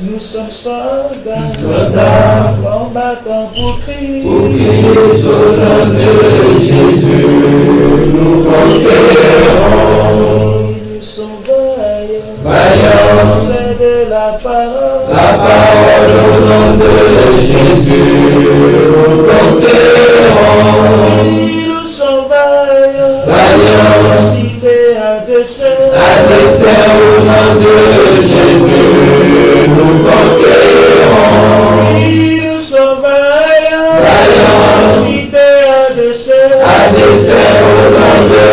Nous sommes soldats, combattants pour Christ. Pour Christ, au nom de Jésus, nous conquérons. Nous sommes vaillants, Vaillants, c'est de la parole. La parole au nom de Jésus, nous conquérons. Nous sommes vaillants, Vaillants, cités à dessein. à dessein au nom de Jésus, nous conquérons. Nous sommes vaillants, Vaillants, cités à dessein. à dessein au nom de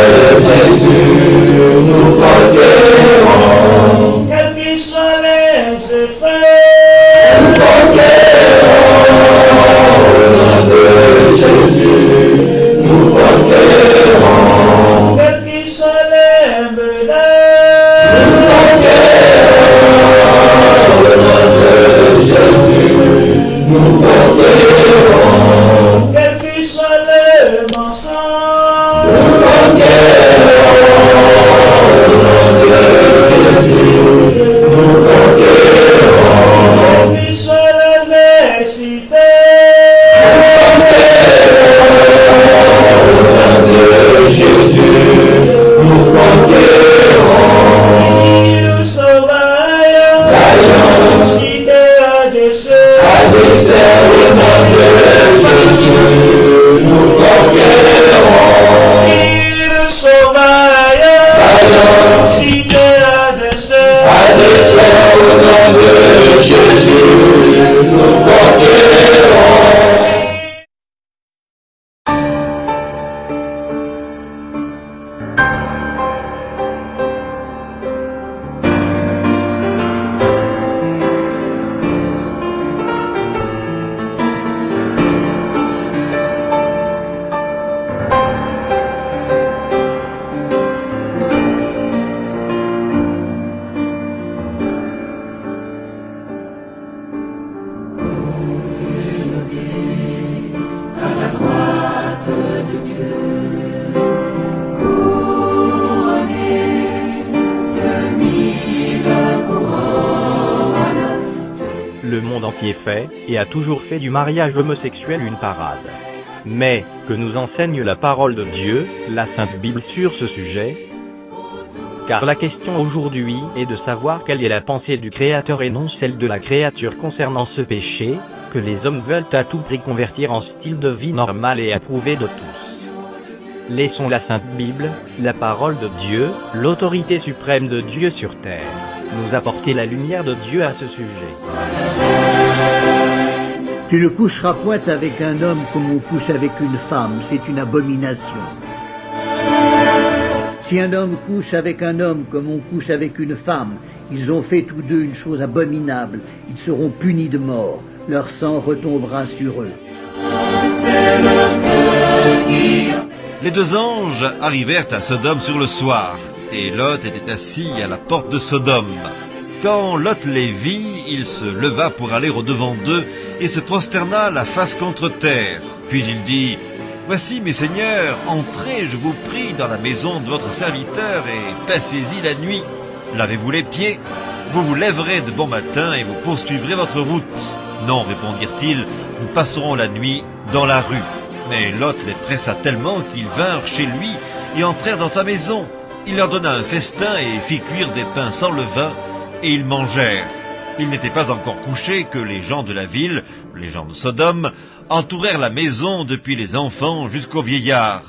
Jésus, nous conquérons. Quels qu'ils soient les effets, Nous conquérons au nom de Jésus, nous conquérons. quels qu'ils soient les menaces, Nous conquérons au nom de Jésus, nous conquérons. quels qu'ils soient les mensonges, Nous conquérons au nom de Jésus, nous conquérons. quels qu'ils soient les nécessités, Jésus, nous conquérons. nous sommes vaillants, Vaillants, cités à dessein. à dessein au nom de Jésus, nous conquérons. Nous sommes vaillants, Vaillants, cités à dessein. à dessein au nom de Jésus, nous conquérons. Le monde entier fait, et a toujours fait du mariage homosexuel une parade. Mais, que nous enseigne la parole de Dieu, la Sainte Bible sur ce sujet? Car la question aujourd'hui est de savoir quelle est la pensée du Créateur et non celle de la créature concernant ce péché, que les hommes veulent à tout prix convertir en style de vie normal et approuvé de tous. Laissons la Sainte Bible, la parole de Dieu, l'autorité suprême de Dieu sur terre, nous apporter la lumière de Dieu à ce sujet. Tu ne coucheras point avec un homme comme on couche avec une femme, c'est une abomination. Si un homme couche avec un homme comme on couche avec une femme, ils ont fait tous deux une chose abominable, ils seront punis de mort, leur sang retombera sur eux. Les deux anges arrivèrent à Sodome sur le soir, et Lot était assis à la porte de Sodome. Quand Lot les vit, il se leva pour aller au-devant d'eux, et se prosterna la face contre terre. Puis il dit, « Voici, mes seigneurs, entrez, je vous prie, dans la maison de votre serviteur, et passez-y la nuit. Lavez-vous les pieds, vous vous lèverez de bon matin, et vous poursuivrez votre route. » « Non, répondirent-ils, nous passerons la nuit dans la rue. » Mais Lot les pressa tellement qu'ils vinrent chez lui et entrèrent dans sa maison. Il leur donna un festin et fit cuire des pains sans levain, et ils mangèrent. Ils n'étaient pas encore couchés que les gens de la ville, les gens de Sodome, entourèrent la maison depuis les enfants jusqu'aux vieillards.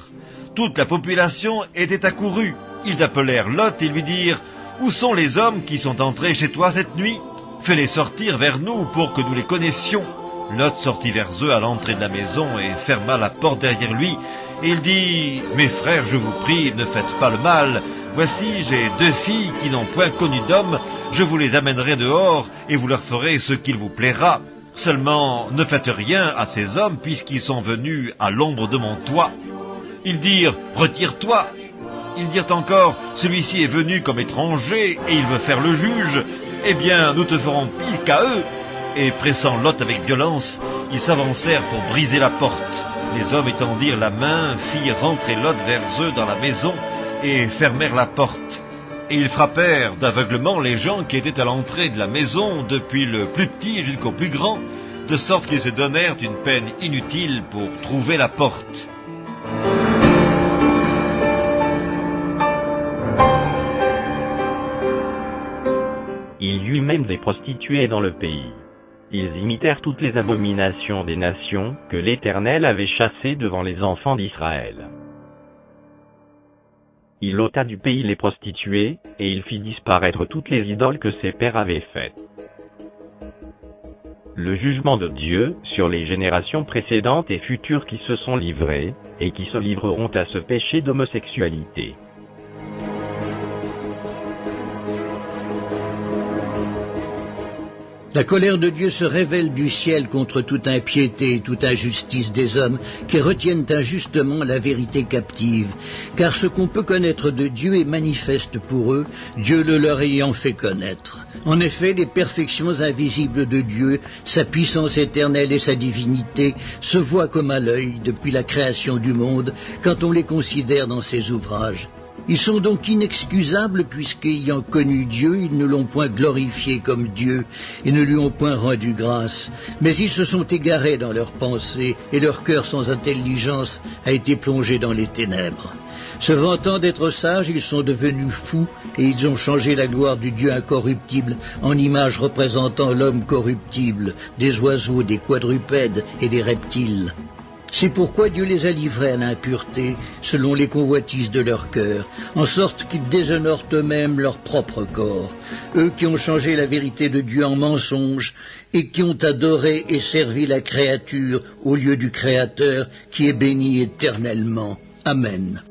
Toute la population était accourue. Ils appelèrent Lot et lui dirent, « Où sont les hommes qui sont entrés chez toi cette nuit ? Fais-les sortir vers nous pour que nous les connaissions. » Lot sortit vers eux à l'entrée de la maison et ferma la porte derrière lui. Et il dit, « Mes frères, je vous prie, ne faites pas le mal. Voici, j'ai 2 filles qui n'ont point connu d'homme. Je vous les amènerai dehors et vous leur ferez ce qu'il vous plaira. Seulement, ne faites rien à ces hommes puisqu'ils sont venus à l'ombre de mon toit. » Ils dirent, « Retire-toi. » Ils dirent encore, « Celui-ci est venu comme étranger et il veut faire le juge. Eh bien, nous te ferons pire qu'à eux. » Et pressant Lot avec violence, ils s'avancèrent pour briser la porte. Les hommes étendirent la main, firent rentrer Lot vers eux dans la maison et fermèrent la porte. et ils frappèrent d'aveuglement les gens qui étaient à l'entrée de la maison, depuis le plus petit jusqu'au plus grand, de sorte qu'ils se donnèrent une peine inutile pour trouver la porte. Il y eut même des prostituées dans le pays. Ils imitèrent toutes les abominations des nations que l'Éternel avait chassées devant les enfants d'Israël. Il ôta du pays les prostituées, et il fit disparaître toutes les idoles que ses pères avaient faites. Le jugement de Dieu sur les générations précédentes et futures qui se sont livrées, et qui se livreront à ce péché d'homosexualité. La colère de Dieu se révèle du ciel contre toute impiété et toute injustice des hommes qui retiennent injustement la vérité captive. Car ce qu'on peut connaître de Dieu est manifeste pour eux, Dieu le leur ayant fait connaître. En effet, les perfections invisibles de Dieu, sa puissance éternelle et sa divinité, se voient comme à l'œil depuis la création du monde, quand on les considère dans ses ouvrages. Ils sont donc inexcusables puisqu'ayant connu Dieu, ils ne l'ont point glorifié comme Dieu et ne lui ont point rendu grâce. Mais ils se sont égarés dans leurs pensées et leur cœur sans intelligence a été plongé dans les ténèbres. Se vantant d'être sages, ils sont devenus fous et ils ont changé la gloire du Dieu incorruptible en image représentant l'homme corruptible, des oiseaux, des quadrupèdes et des reptiles. C'est pourquoi Dieu les a livrés à l'impureté, selon les convoitises de leur cœur, en sorte qu'ils déshonorent eux-mêmes leur propre corps, eux qui ont changé la vérité de Dieu en mensonge, et qui ont adoré et servi la créature au lieu du Créateur, qui est béni éternellement. Amen.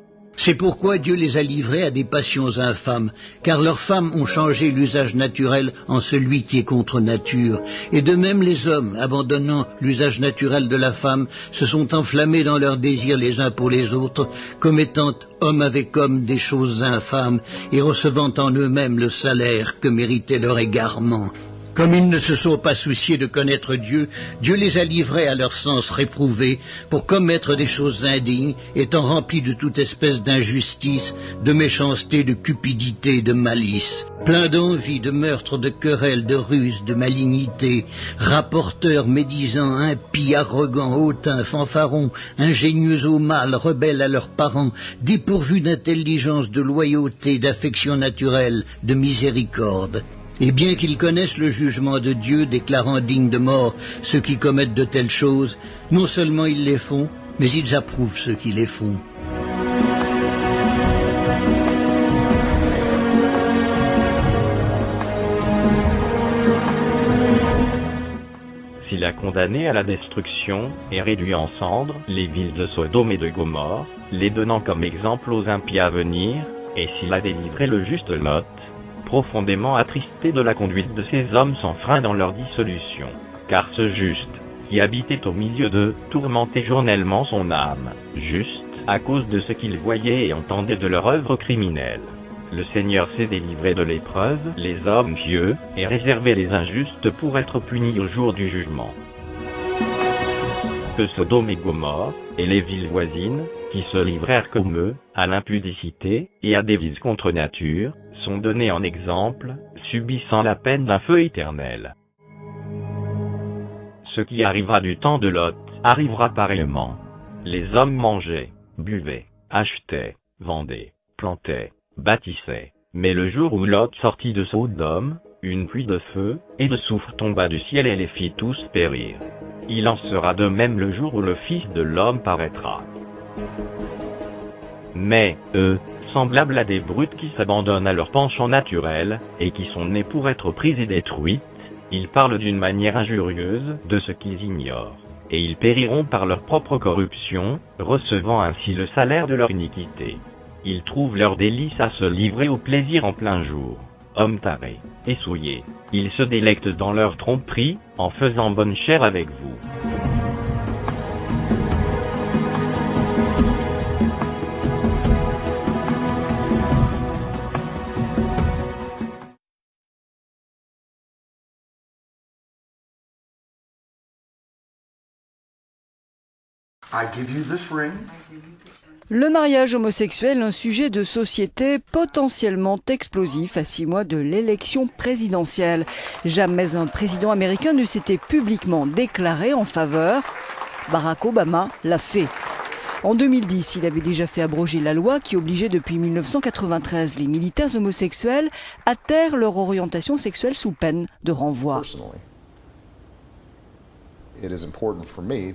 C'est pourquoi Dieu les a livrés à des passions infâmes, car leurs femmes ont changé l'usage naturel en celui qui est contre nature. Et de même les hommes, abandonnant l'usage naturel de la femme, se sont enflammés dans leurs désirs les uns pour les autres, commettant homme avec homme des choses infâmes, et recevant en eux-mêmes le salaire que méritait leur égarement. Comme ils ne se sont pas souciés de connaître Dieu, Dieu les a livrés à leur sens réprouvé pour commettre des choses indignes, étant remplis de toute espèce d'injustice, de méchanceté, de cupidité, de malice. Pleins d'envie, de meurtre, de querelles, de ruse, de malignité, rapporteurs, médisants, impies, arrogants, hautains, fanfarons, ingénieux au mal, rebelles à leurs parents, dépourvus d'intelligence, de loyauté, d'affection naturelle, de miséricorde. Et bien qu'ils connaissent le jugement de Dieu, déclarant dignes de mort ceux qui commettent de telles choses, non seulement ils les font, mais ils approuvent ceux qui les font. S'il a condamné à la destruction et réduit en cendres les villes de Sodome et de Gomorrhe, les donnant comme exemple aux impies à venir, et s'il a délivré le juste Lot, profondément attristé de la conduite de ces hommes sans frein dans leur dissolution, car ce juste, qui habitait au milieu d'eux, tourmentait journellement son âme, juste, à cause de ce qu'il voyait et entendait de leur œuvre criminelle. Le Seigneur s'est délivré de l'épreuve, les hommes pieux, et réservé les injustes pour être punis au jour du jugement. Que Sodome et Gomorrhe, et les villes voisines, qui se livrèrent comme eux, à l'impudicité, et à des vices contre nature, sont donnés en exemple, subissant la peine d'un feu éternel. Ce qui arriva du temps de Lot, arrivera pareillement. Les hommes mangeaient, buvaient, achetaient, vendaient, plantaient, bâtissaient. Mais le jour où Lot sortit de Sodome, une pluie de feu et de soufre tomba du ciel et les fit tous périr. Il en sera de même le jour où le Fils de l'homme paraîtra. Mais, eux, semblables à des brutes qui s'abandonnent à leur penchant naturel, et qui sont nés pour être pris et détruites, ils parlent d'une manière injurieuse de ce qu'ils ignorent, et ils périront par leur propre corruption, recevant ainsi le salaire de leur iniquité. Ils trouvent leur délice à se livrer au plaisir en plein jour. Hommes tarés et souillés, ils se délectent dans leur tromperie, en faisant bonne chère avec vous. I give you this ring Le mariage homosexuel, un sujet de société potentiellement explosif à 6 mois de l'élection présidentielle. Jamais un président américain ne s'était publiquement déclaré en faveur. Barack Obama l'a fait. En 2010, il avait déjà fait abroger la loi qui obligeait depuis 1993 les militaires homosexuels à taire leur orientation sexuelle sous peine de renvoi.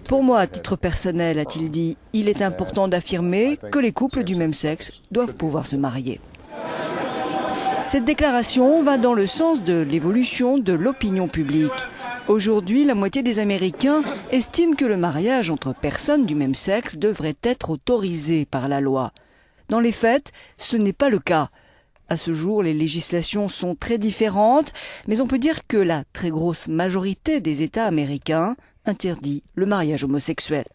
Pour moi, à titre personnel, a-t-il dit, il est important d'affirmer que les couples du même sexe doivent pouvoir se marier. Cette déclaration va dans le sens de l'évolution de l'opinion publique. Aujourd'hui, la moitié des Américains estiment que le mariage entre personnes du même sexe devrait être autorisé par la loi. Dans les faits, ce n'est pas le cas. À ce jour, les législations sont très différentes, mais on peut dire que la très grosse majorité des États américains interdit le mariage homosexuel.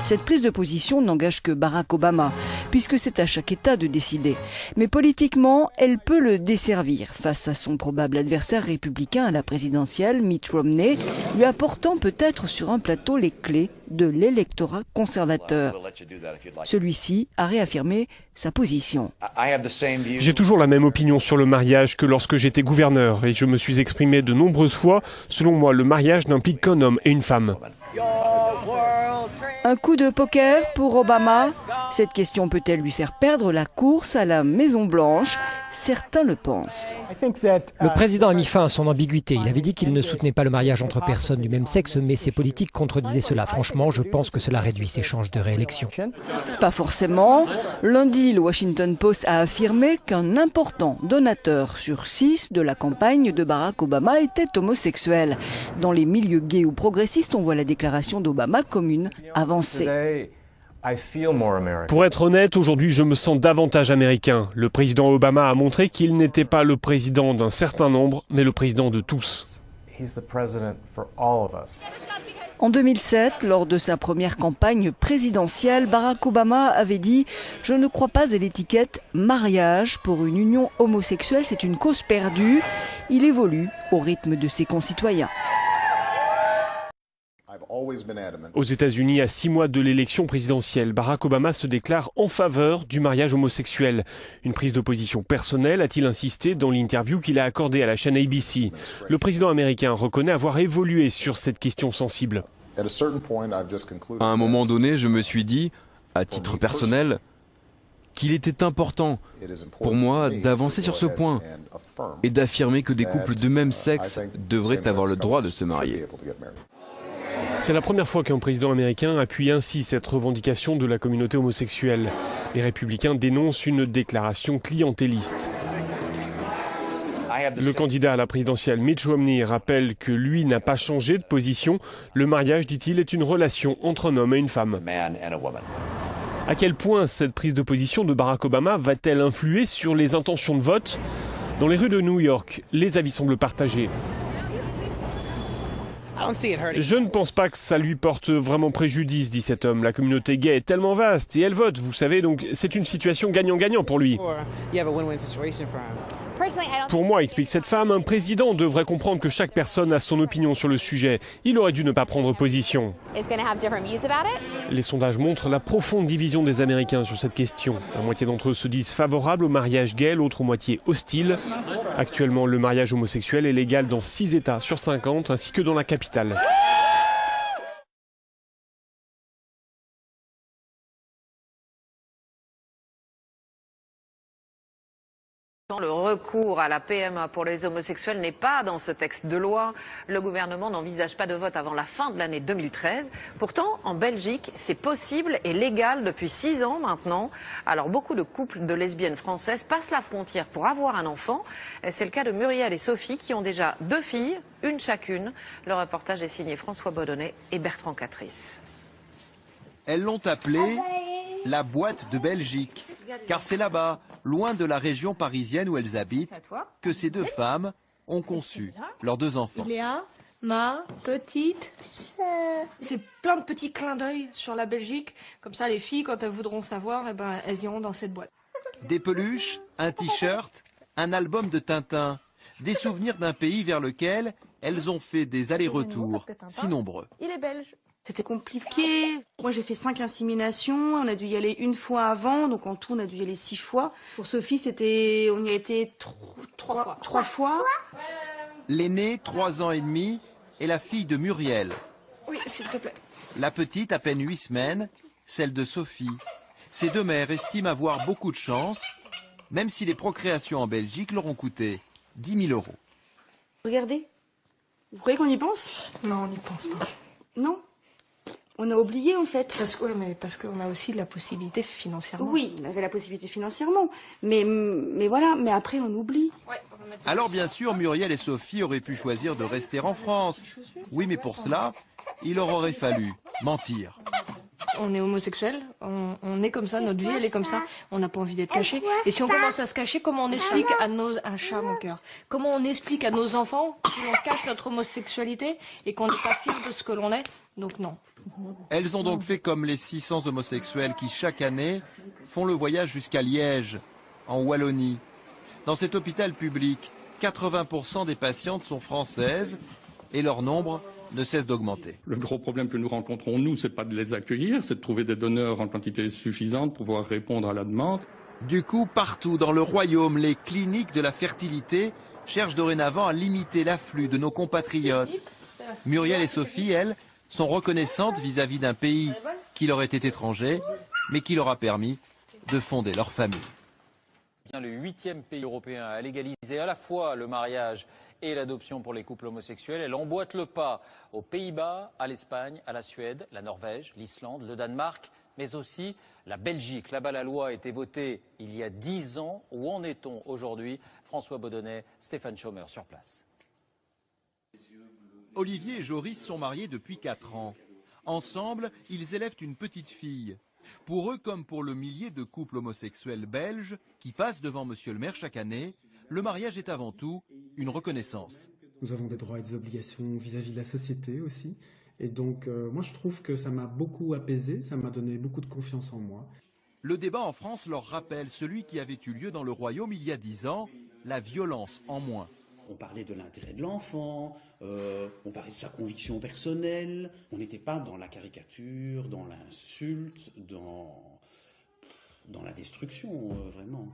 Cette prise de position n'engage que Barack Obama, puisque c'est à chaque État de décider. Mais politiquement, elle peut le desservir face à son probable adversaire républicain à la présidentielle, Mitt Romney, lui apportant peut-être sur un plateau les clés de l'électorat conservateur. Celui-ci a réaffirmé sa position. J'ai toujours la même opinion sur le mariage que lorsque j'étais gouverneur et je me suis exprimé de nombreuses fois. Selon moi, le mariage n'implique qu'un homme et une femme. Un coup de poker pour Obama? Cette question peut-elle lui faire perdre la course à la Maison-Blanche? Certains le pensent. Le président a mis fin à son ambiguïté. Il avait dit qu'il ne soutenait pas le mariage entre personnes du même sexe, mais ses politiques contredisaient cela. Franchement, je pense que cela réduit ses chances de réélection. Pas forcément. Lundi, le Washington Post a affirmé qu'un important donateur sur 6 de la campagne de Barack Obama était homosexuel. Dans les milieux gays ou progressistes, on voit la déclaration d'Obama comme une avancée. Pour être honnête, aujourd'hui je me sens davantage américain. Le président Obama a montré qu'il n'était pas le président d'un certain nombre, mais le président de tous. En 2007, lors de sa première campagne présidentielle, Barack Obama avait dit « Je ne crois pas à l'étiquette mariage pour une union homosexuelle, c'est une cause perdue ». Il évolue au rythme de ses concitoyens. Aux États-Unis, à 6 mois de l'élection présidentielle, Barack Obama se déclare en faveur du mariage homosexuel. Une prise de position personnelle, a-t-il insisté dans l'interview qu'il a accordée à la chaîne ABC. Le président américain reconnaît avoir évolué sur cette question sensible. À un moment donné, je me suis dit, à titre personnel, qu'il était important pour moi d'avancer sur ce point et d'affirmer que des couples de même sexe devraient avoir le droit de se marier. C'est la première fois qu'un président américain appuie ainsi cette revendication de la communauté homosexuelle. Les républicains dénoncent une déclaration clientéliste. Le candidat à la présidentielle Mitt Romney rappelle que lui n'a pas changé de position. Le mariage, dit-il, est une relation entre un homme et une femme. À quel point cette prise de position de Barack Obama va-t-elle influer sur les intentions de vote? Dans les rues de New York, les avis semblent partagés. Je ne pense pas que ça lui porte vraiment préjudice, dit cet homme. La communauté gay est tellement vaste et elle vote, vous savez, donc c'est une situation gagnant-gagnant pour lui. Pour moi, explique cette femme, un président devrait comprendre que chaque personne a son opinion sur le sujet. Il aurait dû ne pas prendre position. Les sondages montrent la profonde division des Américains sur cette question. La moitié d'entre eux se disent favorables au mariage gay, l'autre moitié hostile. Actuellement, le mariage homosexuel est légal dans 6 États sur 50, ainsi que dans la capitale. Le recours à la PMA pour les homosexuels n'est pas dans ce texte de loi. Le gouvernement n'envisage pas de vote avant la fin de l'année 2013. Pourtant, en Belgique, c'est possible et légal depuis 6 ans maintenant. Alors beaucoup de couples de lesbiennes françaises passent la frontière pour avoir un enfant. C'est le cas de Muriel et Sophie qui ont déjà 2 filles, une chacune. Le reportage est signé François Baudonnet et Bertrand Catrice. Elles l'ont appelée la boîte de Belgique, car c'est là-bas, loin de la région parisienne où elles habitent, que ces 2 femmes ont conçu leurs 2 enfants. Léa, ma petite sœur. C'est plein de petits clins d'œil sur la Belgique, comme ça les filles, quand elles voudront savoir, eh ben, elles iront dans cette boîte. Des peluches, un t-shirt, un album de Tintin, des souvenirs d'un pays vers lequel elles ont fait des allers-retours si nombreux. Il est belge. C'était compliqué. Moi, j'ai fait 5 inséminations. On a dû y aller une fois avant. Donc, en tout, on a dû y aller 6 fois. Pour Sophie, on y a été 3 fois. L'aînée, 3 ans et demi, est la fille de Muriel. Oui, s'il te plaît. La petite, à peine 8 semaines, celle de Sophie. Ces deux mères estiment avoir beaucoup de chance, même si les procréations en Belgique leur ont coûté 10 000 €. Regardez. Vous croyez qu'on y pense? Non, on n'y pense pas. Non. On a oublié, en fait. Parce qu'on a aussi de la possibilité financièrement. Oui, on avait la possibilité financièrement. Mais voilà, mais après, on oublie. Alors, bien sûr, Muriel et Sophie auraient pu choisir de rester en France. Oui, mais pour cela, il leur aurait fallu mentir. On est homosexuel, on est comme ça, notre vie elle est comme ça, on n'a pas envie d'être caché. Et si on commence à se cacher, comment on explique à un chat mon cœur, comment on explique à nos enfants qu'on cache notre homosexualité et qu'on n'est pas fier de ce que l'on est? Donc non. Elles ont donc fait comme les 600 homosexuels qui, chaque année, font le voyage jusqu'à Liège, en Wallonie. Dans cet hôpital public, 80% des patientes sont françaises et leur nombre ne cesse d'augmenter. Le gros problème que nous rencontrons, nous, c'est pas de les accueillir, c'est de trouver des donneurs en quantité suffisante pour pouvoir répondre à la demande. Du coup, partout dans le royaume, les cliniques de la fertilité cherchent dorénavant à limiter l'afflux de nos compatriotes. Muriel et Sophie, elles, sont reconnaissantes vis-à-vis d'un pays qui leur était étranger, mais qui leur a permis de fonder leur famille. Le 8e pays européen à légaliser à la fois le mariage et l'adoption pour les couples homosexuels. Elle emboîte le pas aux Pays-Bas, à l'Espagne, à la Suède, la Norvège, l'Islande, le Danemark, mais aussi la Belgique. Là-bas, la loi a été votée il y a 10 ans. Où en est-on aujourd'hui? François Baudonnet, Stéphane Schaumer sur place. Olivier et Joris sont mariés depuis 4 ans. Ensemble, ils élèvent une petite fille. Pour eux, comme pour le millier de couples homosexuels belges qui passent devant Monsieur le maire chaque année, le mariage est avant tout une reconnaissance. Nous avons des droits et des obligations vis-à-vis de la société aussi. Et donc, moi, je trouve que ça m'a beaucoup apaisé, ça m'a donné beaucoup de confiance en moi. Le débat en France leur rappelle celui qui avait eu lieu dans le Royaume il y a 10 ans, la violence en moins. On parlait de l'intérêt de l'enfant, on parlait de sa conviction personnelle, on n'était pas dans la caricature, dans l'insulte, dans la destruction, vraiment.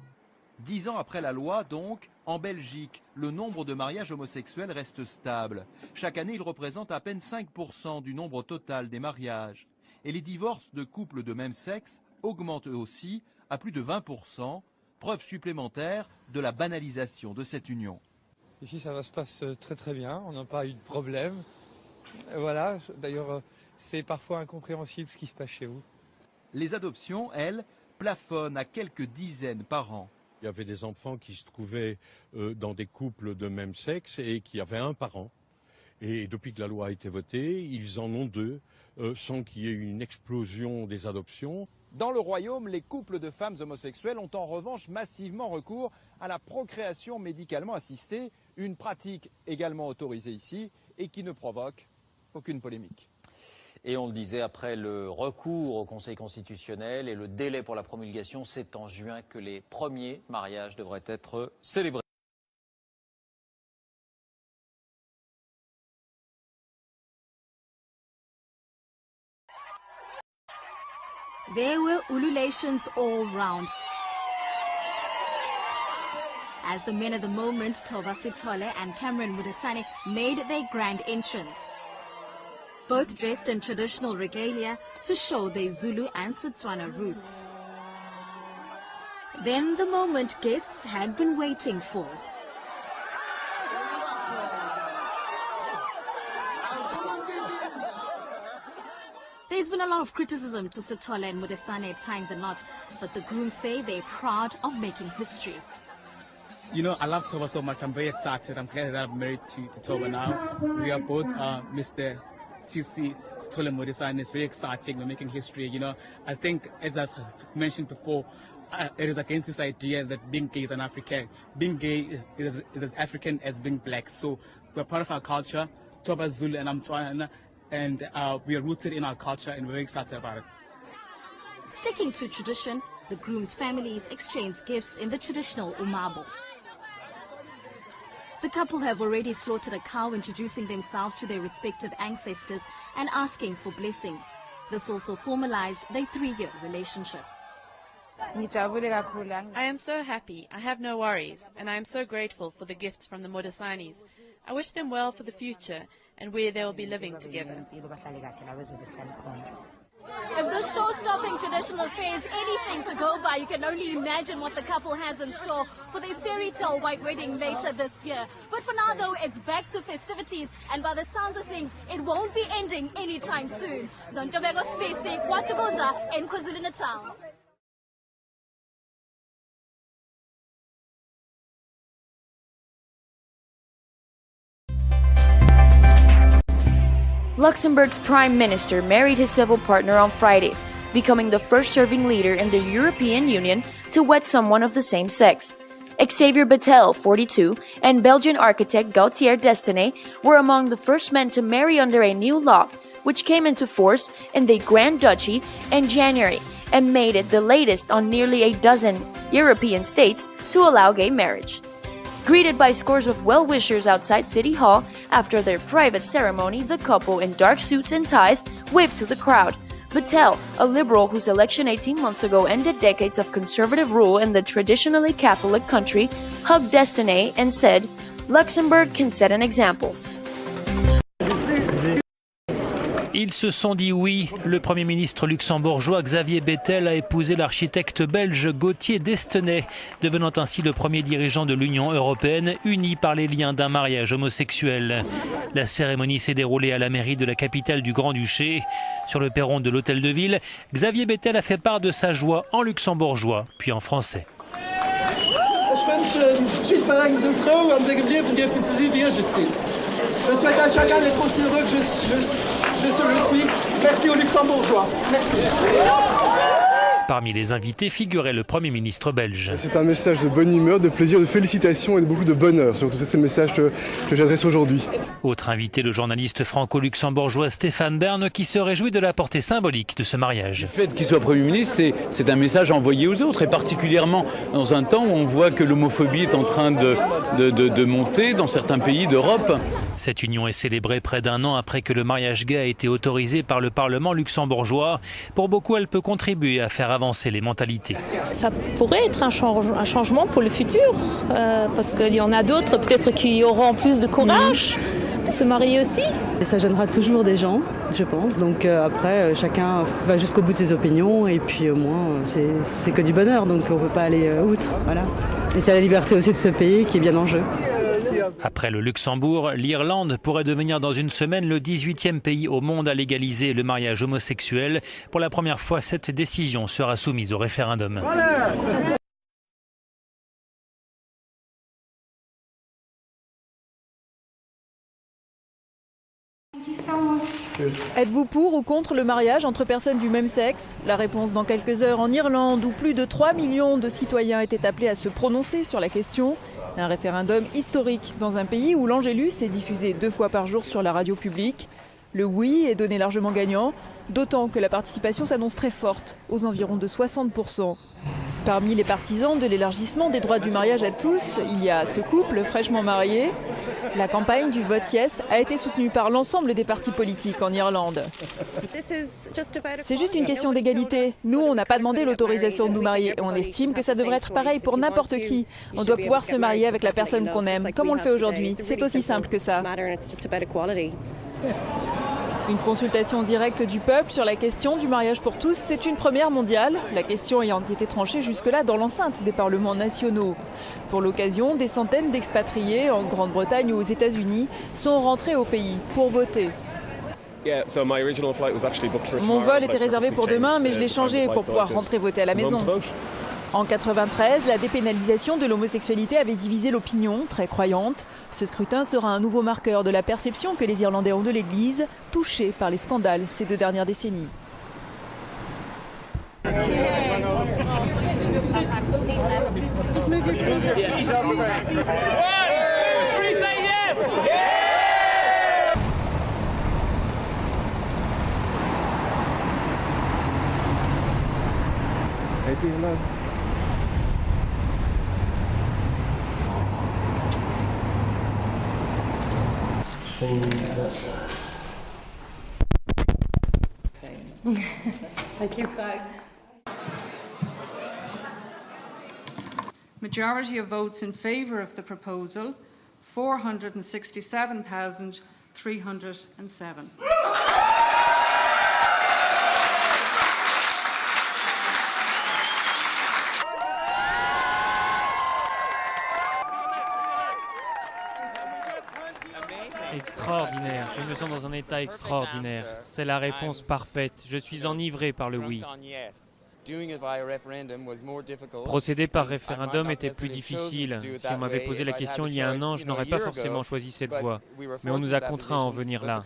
10 ans après la loi, donc, en Belgique, le nombre de mariages homosexuels reste stable. Chaque année, il représente à peine 5% du nombre total des mariages. Et les divorces de couples de même sexe augmentent eux aussi à plus de 20%, preuve supplémentaire de la banalisation de cette union. Ici, ça se passe très très bien, on n'a pas eu de problème. Voilà, d'ailleurs, c'est parfois incompréhensible ce qui se passe chez vous. Les adoptions, elles, plafonnent à quelques dizaines par an. Il y avait des enfants qui se trouvaient dans des couples de même sexe et qui avaient un parent. Et depuis que la loi a été votée, ils en ont 2, sans qu'il y ait une explosion des adoptions. Dans le Royaume, les couples de femmes homosexuelles ont en revanche massivement recours à la procréation médicalement assistée, une pratique également autorisée ici et qui ne provoque aucune polémique. Et on le disait, après le recours au Conseil constitutionnel et le délai pour la promulgation, c'est en juin que les premiers mariages devraient être célébrés. There were ululations all round as the men of the moment, Toba Sithole and Cameron Mudasane, made their grand entrance. Both dressed in traditional regalia to show their Zulu and Setswana roots. Then the moment guests had been waiting for. There's been a lot of criticism to Sithole and Mudasane tying the knot, but the grooms say they're proud of making history. You know, I love Toba so much. I'm very excited. I'm glad that I'm married to Toba now. We are both Mr. TC Sithole Mudasane. It's very exciting. We're making history. You know, I think, as I've mentioned before, it is against this idea that being gay is an African. Being gay is as African as being black. So we're part of our culture. Toba Zulu and I'm Tswana. And we are rooted in our culture and we're very excited about it. Sticking to tradition, the groom's families exchanged gifts in the traditional umabo. The couple have already slaughtered a cow, introducing themselves to their respective ancestors and asking for blessings. This also formalized their 3-year relationship. I am so happy, I have no worries, and I am so grateful for the gifts from the Modasanis. I wish them well for the future and where they will be living together. If this show-stopping traditional affair is anything to go by, you can only imagine what the couple has in store for their fairy tale white wedding later this year. But for now, though, it's back to festivities, and by the sounds of things, it won't be ending anytime soon. Nontobeko Spacey, Kwatugoza, in KwaZulu-Natal. Luxembourg's Prime Minister married his civil partner on Friday, becoming the first serving leader in the European Union to wed someone of the same sex. Xavier Bettel, 42, and Belgian architect Gauthier Destiné were among the first men to marry under a new law, which came into force in the Grand Duchy in January and made it the latest on nearly a dozen European states to allow gay marriage. Greeted by scores of well-wishers outside City Hall, after their private ceremony, the couple in dark suits and ties waved to the crowd. Bettel, a liberal whose election 18 months ago ended decades of conservative rule in the traditionally Catholic country, hugged Destiné and said, "Luxembourg can set an example." Ils se sont dit oui. Le Premier ministre luxembourgeois Xavier Bettel a épousé l'architecte belge Gauthier Destiné, devenant ainsi le premier dirigeant de l'Union européenne uni par les liens d'un mariage homosexuel. La cérémonie s'est déroulée à la mairie de la capitale du Grand-Duché. Sur le perron de l'hôtel de ville, Xavier Bettel a fait part de sa joie en luxembourgeois, puis en français. Je souhaite à chacun d'être aussi heureux que je le suis. Merci aux Luxembourgeois. Merci. Parmi les invités figurait le Premier ministre belge. C'est un message de bonne humeur, de plaisir, de félicitations et de beaucoup de bonheur. Surtout c'est le message que j'adresse aujourd'hui. Autre invité, le journaliste franco-luxembourgeois Stéphane Bern, qui se réjouit de la portée symbolique de ce mariage. Le fait qu'il soit Premier ministre, c'est un message envoyé aux autres, et particulièrement dans un temps où on voit que l'homophobie est en train de monter dans certains pays d'Europe. Cette union est célébrée près d'un an après que le mariage gay a été autorisé par le Parlement luxembourgeois. Pour beaucoup, elle peut contribuer à faire avancer les mentalités. Ça pourrait être un changement pour le futur, parce qu'il y en a d'autres peut-être qui auront plus de courage de se marier aussi. Et ça gênera toujours des gens, je pense. Donc après, chacun va jusqu'au bout de ses opinions et puis au moins c'est que du bonheur, donc on ne peut pas aller outre. Voilà. Et c'est la liberté aussi de ce pays qui est bien en jeu. Après le Luxembourg, l'Irlande pourrait devenir dans une semaine le 18e pays au monde à légaliser le mariage homosexuel. Pour la première fois, cette décision sera soumise au référendum. Êtes-vous pour ou contre le mariage entre personnes du même sexe? La réponse dans quelques heures en Irlande, où plus de 3 millions de citoyens étaient appelés à se prononcer sur la question. Un référendum historique dans un pays où l'Angélus est diffusé 2 fois par jour sur la radio publique. Le oui est donné largement gagnant, d'autant que la participation s'annonce très forte, aux environs de 60%. Parmi les partisans de l'élargissement des droits du mariage à tous, il y a ce couple fraîchement marié. La campagne du vote yes a été soutenue par l'ensemble des partis politiques en Irlande. C'est juste une question d'égalité. Nous, on n'a pas demandé l'autorisation de nous marier et on estime que ça devrait être pareil pour n'importe qui. On doit pouvoir se marier avec la personne qu'on aime, comme on le fait aujourd'hui. C'est aussi simple que ça. Une consultation directe du peuple sur la question du mariage pour tous, c'est une première mondiale, la question ayant été tranchée jusque-là dans l'enceinte des parlements nationaux. Pour l'occasion, des centaines d'expatriés en Grande-Bretagne ou aux États-Unis sont rentrés au pays pour voter. Mon vol était réservé pour demain, mais je l'ai changé pour pouvoir rentrer voter à la maison. En 1993, la dépénalisation de l'homosexualité avait divisé l'opinion, très croyante. Ce scrutin sera un nouveau marqueur de la perception que les Irlandais ont de l'Église, touchée par les scandales ces 2 dernières décennies. Thank you. Majority of votes in favour of the proposal, 467,307. Extraordinaire, je me sens dans un état extraordinaire. C'est la réponse parfaite. Je suis enivré par le oui. Procéder par référendum était plus difficile. Si on m'avait posé la question il y a un an, je n'aurais pas forcément choisi cette voie. Mais on nous a contraints à en venir là.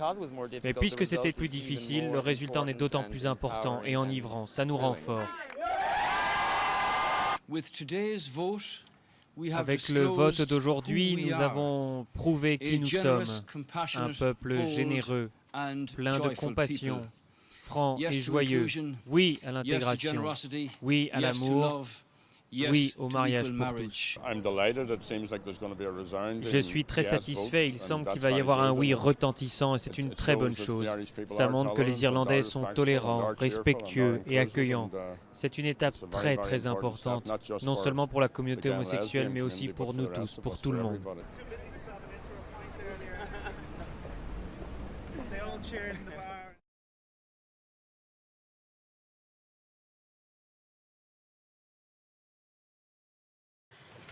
Mais puisque c'était plus difficile, le résultat en est d'autant plus important et enivrant. Ça nous rend forts. Avec le vote d'aujourd'hui, nous avons prouvé qui nous sommes, un peuple généreux, plein de compassion, franc et joyeux. Oui à l'intégration, oui à l'amour, oui au mariage pour tous. Je suis très satisfait, il semble qu'il va y avoir un oui retentissant et c'est une très bonne chose. Ça montre que les Irlandais sont tolérants, respectueux et accueillants. C'est une étape très très importante, non seulement pour la communauté homosexuelle mais aussi pour nous tous, pour tout le monde.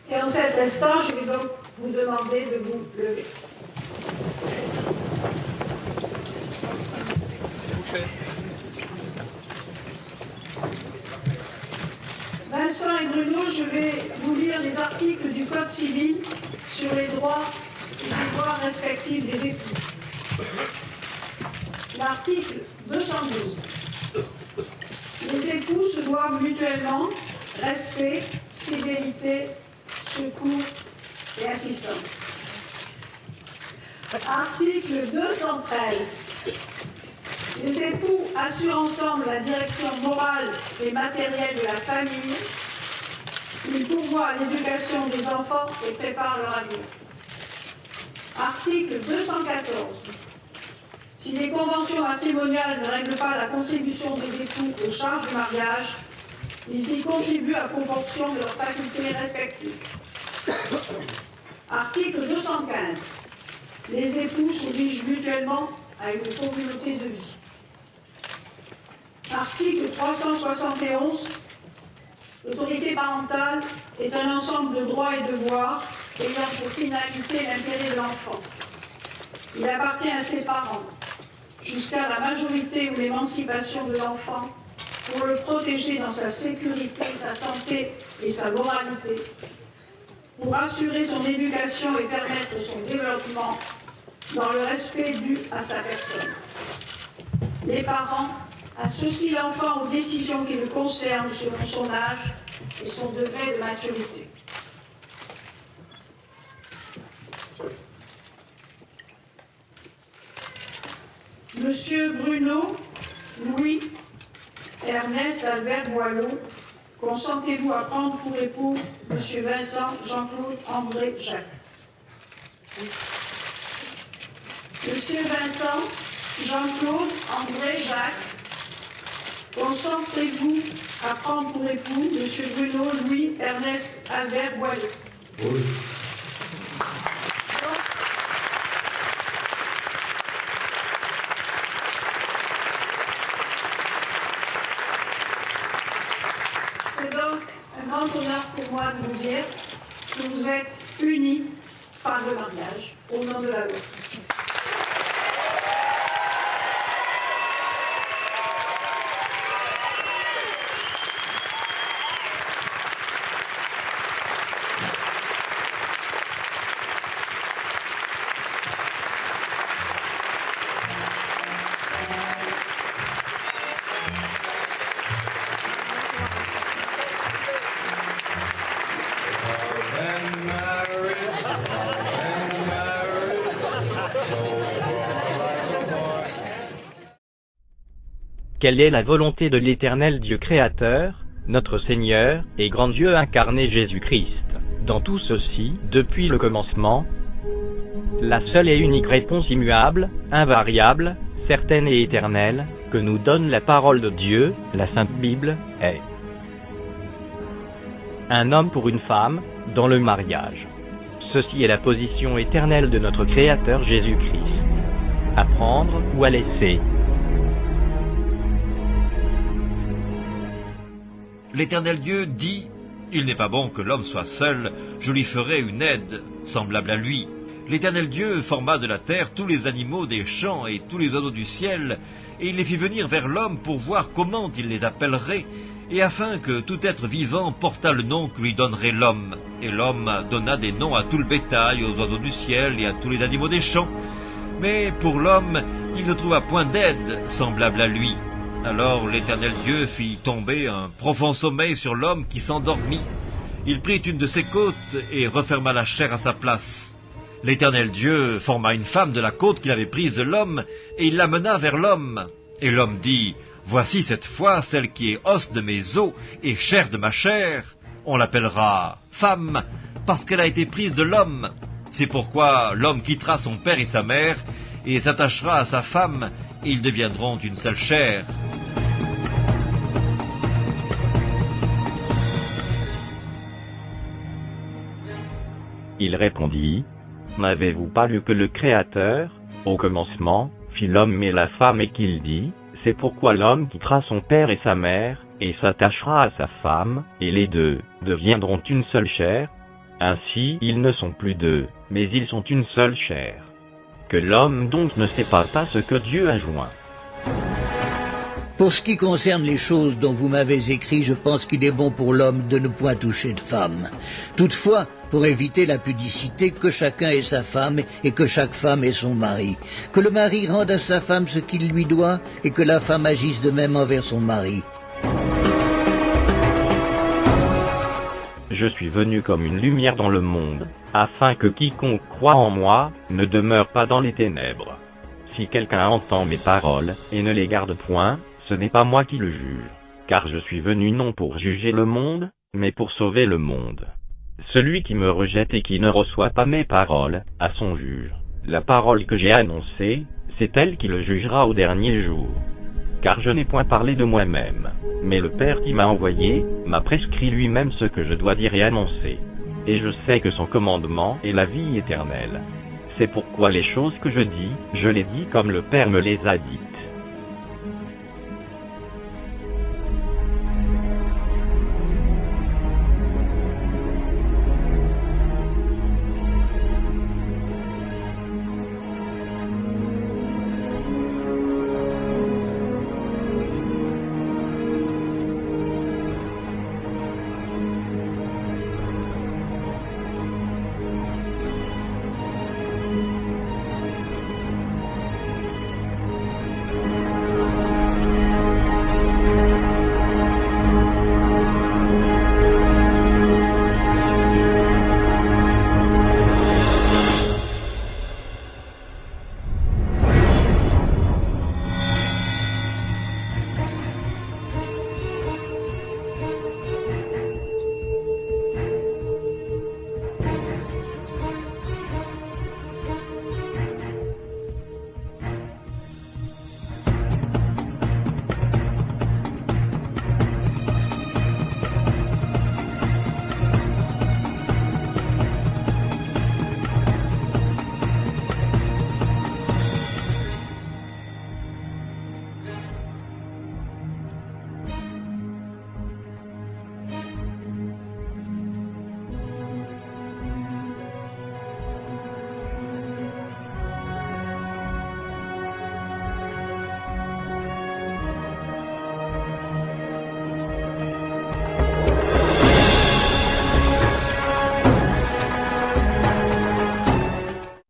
Et en cet instant, je vais donc vous demander de vous lever. Vincent et Bruno, je vais vous lire les articles du Code civil sur les droits et devoirs respectifs des époux. L'article 212. Les époux se doivent mutuellement respect, fidélité, secours et assistance. Article 213. Les époux assurent ensemble la direction morale et matérielle de la famille. Ils pourvoient à l'éducation des enfants et préparent leur avenir. Article 214. Si les conventions matrimoniales ne règlent pas la contribution des époux aux charges du mariage, ils y contribuent à proportion de leurs facultés respectives. Article 215. Les époux s'obligent mutuellement à une communauté de vie. Article 371. L'autorité parentale est un ensemble de droits et devoirs ayant pour finalité l'intérêt de l'enfant. Il appartient à ses parents, jusqu'à la majorité ou l'émancipation de l'enfant, pour le protéger dans sa sécurité, sa santé et sa moralité, pour assurer son éducation et permettre son développement dans le respect dû à sa personne. Les parents associent l'enfant aux décisions qui le concernent selon son âge et son degré de maturité. Monsieur Bruno, Louis, Ernest Albert Boileau, consentez-vous à prendre pour époux Monsieur Vincent, Jean-Claude, André, Jacques? Monsieur Vincent, Jean-Claude, André, Jacques, consentez-vous à prendre pour époux Monsieur Bruno, Louis, Ernest Albert Boileau? Oui. C'est donc un grand honneur pour moi de vous dire que vous êtes unis par le mariage au nom de la loi. Quelle est la volonté de l'Éternel Dieu créateur, notre Seigneur et grand Dieu incarné Jésus-Christ, dans tout ceci, depuis le commencement, La seule et unique réponse immuable, invariable, certaine et éternelle, que nous donne la parole de Dieu, la Sainte Bible, est un homme pour une femme, dans le mariage. Ceci est la position éternelle de notre Créateur Jésus-Christ. À prendre ou à laisser. L'Éternel Dieu dit, « Il n'est pas bon que l'homme soit seul, je lui ferai une aide, semblable à lui. » L'Éternel Dieu forma de la terre tous les animaux des champs et tous les oiseaux du ciel, et il les fit venir vers l'homme pour voir comment il les appellerait, et afin que tout être vivant portât le nom que lui donnerait l'homme. Et l'homme donna des noms à tout le bétail, aux oiseaux du ciel et à tous les animaux des champs. Mais pour l'homme, il ne trouva point d'aide semblable à lui. Alors l'Éternel Dieu fit tomber un profond sommeil sur l'homme qui s'endormit. Il prit une de ses côtes et referma la chair à sa place. L'Éternel Dieu forma une femme de la côte qu'il avait prise de l'homme, et il l'amena vers l'homme. Et l'homme dit, « Voici cette fois celle qui est os de mes os et chair de ma chair. On l'appellera femme, parce qu'elle a été prise de l'homme. C'est pourquoi l'homme quittera son père et sa mère, et s'attachera à sa femme, et ils deviendront une seule chair. » Il répondit, « N'avez-vous pas lu que le Créateur, au commencement, fit l'homme et la femme et qu'il dit, c'est pourquoi l'homme quittera son père et sa mère, et s'attachera à sa femme, et les deux deviendront une seule chair. Ainsi ils ne sont plus deux, mais ils sont une seule chair. Que l'homme donc ne sépare pas ce que Dieu a joint. » Pour ce qui concerne les choses dont vous m'avez écrit, je pense qu'il est bon pour l'homme de ne point toucher de femme. Toutefois, pour éviter la pudicité, que chacun ait sa femme et que chaque femme ait son mari. Que le mari rende à sa femme ce qu'il lui doit et que la femme agisse de même envers son mari. Je suis venu comme une lumière dans le monde, afin que quiconque croit en moi ne demeure pas dans les ténèbres. Si quelqu'un entend mes paroles et ne les garde point, ce n'est pas moi qui le juge, car je suis venu non pour juger le monde, mais pour sauver le monde. Celui qui me rejette et qui ne reçoit pas mes paroles, a son juge. La parole que j'ai annoncée, c'est elle qui le jugera au dernier jour. Car je n'ai point parlé de moi-même, mais le Père qui m'a envoyé, m'a prescrit lui-même ce que je dois dire et annoncer. Et je sais que son commandement est la vie éternelle. C'est pourquoi les choses que je dis, je les dis comme le Père me les a dites.